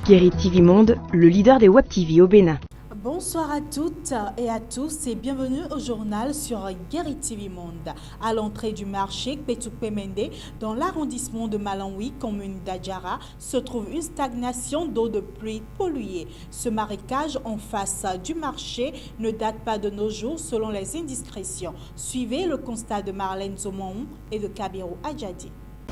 Guéri TV Monde, le leader des Web TV au Bénin. Bonsoir à toutes et à tous et bienvenue au journal sur Guéri TV Monde. À l'entrée du marché Kpetouk-Pemende, dans l'arrondissement de Malangoui, commune d'Adjara, se trouve une stagnation d'eau de pluie polluée. Ce marécage en face du marché ne date pas de nos jours selon les indiscrétions. Suivez le constat de Marlène Zomaon et de Kabiru Adjadi.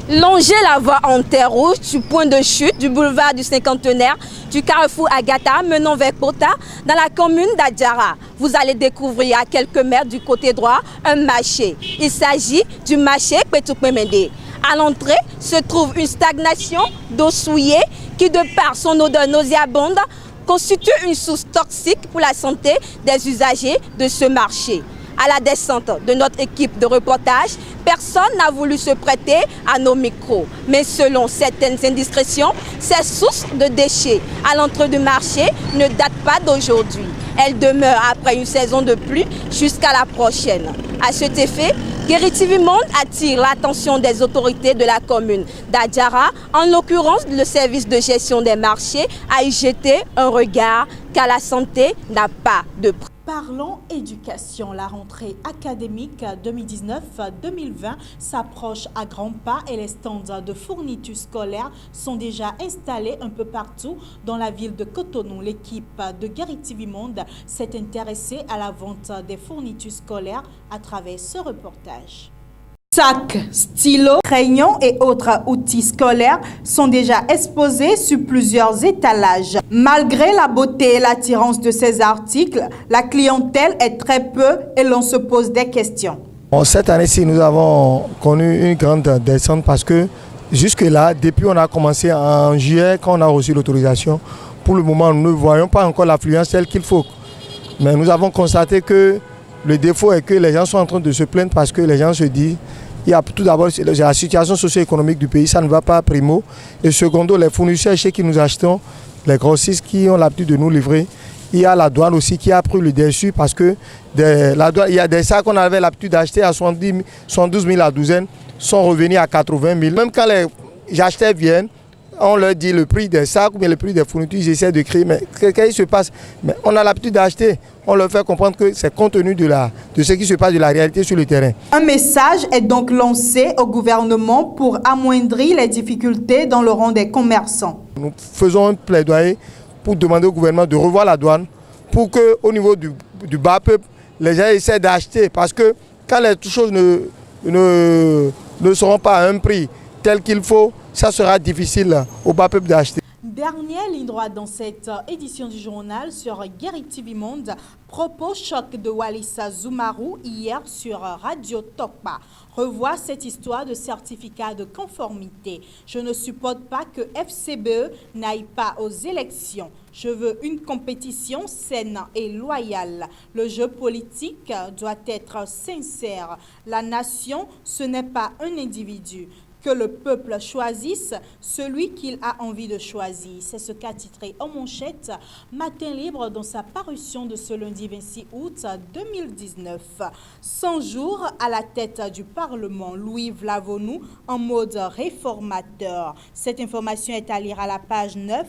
Longez la voie en terre rouge du point de chute du boulevard du Cinquantenaire, du carrefour Agatha menant vers Kota, dans la commune d'Adjara. Vous allez découvrir à quelques mètres du côté droit un marché. Il s'agit du marché Kpetouk-Pemende. À l'entrée se trouve une stagnation d'eau souillée qui, de par son odeur nauséabonde, constitue une source toxique pour la santé des usagers de ce marché. À la descente de notre équipe de reportage, personne n'a voulu se prêter à nos micros. Mais selon certaines indiscrétions, ces sources de déchets à l'entrée du marché ne datent pas d'aujourd'hui. Elles demeurent après une saison de pluie jusqu'à la prochaine. À cet effet, Guéri TV Monde attire l'attention des autorités de la commune d'Adjara, en l'occurrence le service de gestion des marchés, à y jeter un regard car la santé n'a pas de prix. Parlons éducation. La rentrée académique 2019-2020 s'approche à grands pas et les stands de fournitures scolaires sont déjà installés un peu partout dans la ville de Cotonou. L'équipe de Guéri TV Monde s'est intéressée à la vente des fournitures scolaires à travers ce reportage. Sacs, stylos, crayons et autres outils scolaires sont déjà exposés sur plusieurs étalages. Malgré la beauté et l'attirance de ces articles, la clientèle est très peu et l'on se pose des questions. Cette année-ci, nous avons connu une grande descente parce que jusque-là, depuis on a commencé en juillet, quand on a reçu l'autorisation, pour le moment, nous ne voyons pas encore l'affluence telle qu'il faut. Mais nous avons constaté que le défaut est que les gens sont en train de se plaindre parce que les gens se disent il y a tout d'abord la situation socio-économique du pays, ça ne va pas primo. Et secondo, les fournisseurs chez qui nous achetons, les grossistes qui ont l'habitude de nous livrer, il y a la douane aussi qui a pris le dessus parce que il y a des sacs qu'on avait l'habitude d'acheter à 112 000 à douzaine, sont revenus à 80 000. Même quand les acheteurs viennent, on leur dit le prix des sacs ou bien le prix des fournitures, ils essaient de crier, mais qu'est-ce qui se passe? Mais on a l'habitude d'acheter, on leur fait comprendre que c'est compte tenu de ce qui se passe, de la réalité sur le terrain. Un message est donc lancé au gouvernement pour amoindrir les difficultés dans le rang des commerçants. Nous faisons un plaidoyer pour demander au gouvernement de revoir la douane pour qu'au niveau du bas peuple, les gens essaient d'acheter parce que quand les choses ne seront pas à un prix tel qu'il faut, ça sera difficile au bas peuple d'acheter. Dernière ligne droite dans cette édition du journal sur Guéri TV Monde, propos choc de Walissa Zoumarou hier sur Radio Tokpa. Revois cette histoire de certificat de conformité. Je ne supporte pas que FCBE n'aille pas aux élections. Je veux une compétition saine et loyale. Le jeu politique doit être sincère. La nation, ce n'est pas un individu. Que le peuple choisisse celui qu'il a envie de choisir. C'est ce qu'a titré en manchette Matin Libre dans sa parution de ce lundi 26 août 2019. 100 jours à la tête du Parlement, Louis Vlavonou en mode réformateur. Cette information est à lire à la page 9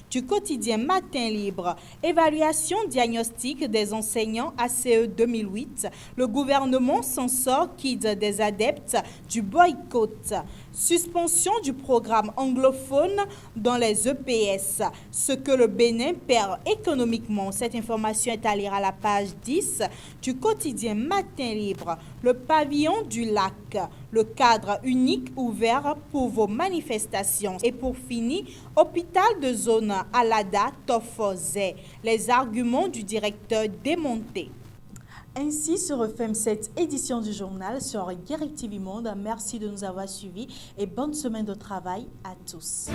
du quotidien Matin Libre. Évaluation diagnostique des enseignants ACE 2008. Le gouvernement s'en sort quitte des adeptes du boycott. Suspension du programme anglophone dans les EPS, ce que le Bénin perd économiquement. Cette information est à lire à la page 10 du quotidien Matin Libre. Le pavillon du lac, le cadre unique ouvert pour vos manifestations. Et pour finir, hôpital de zone Alada Tofozé. Les arguments du directeur démontés. Ainsi se referme cette édition du journal sur Guéri TV Monde. Merci de nous avoir suivis et bonne semaine de travail à tous.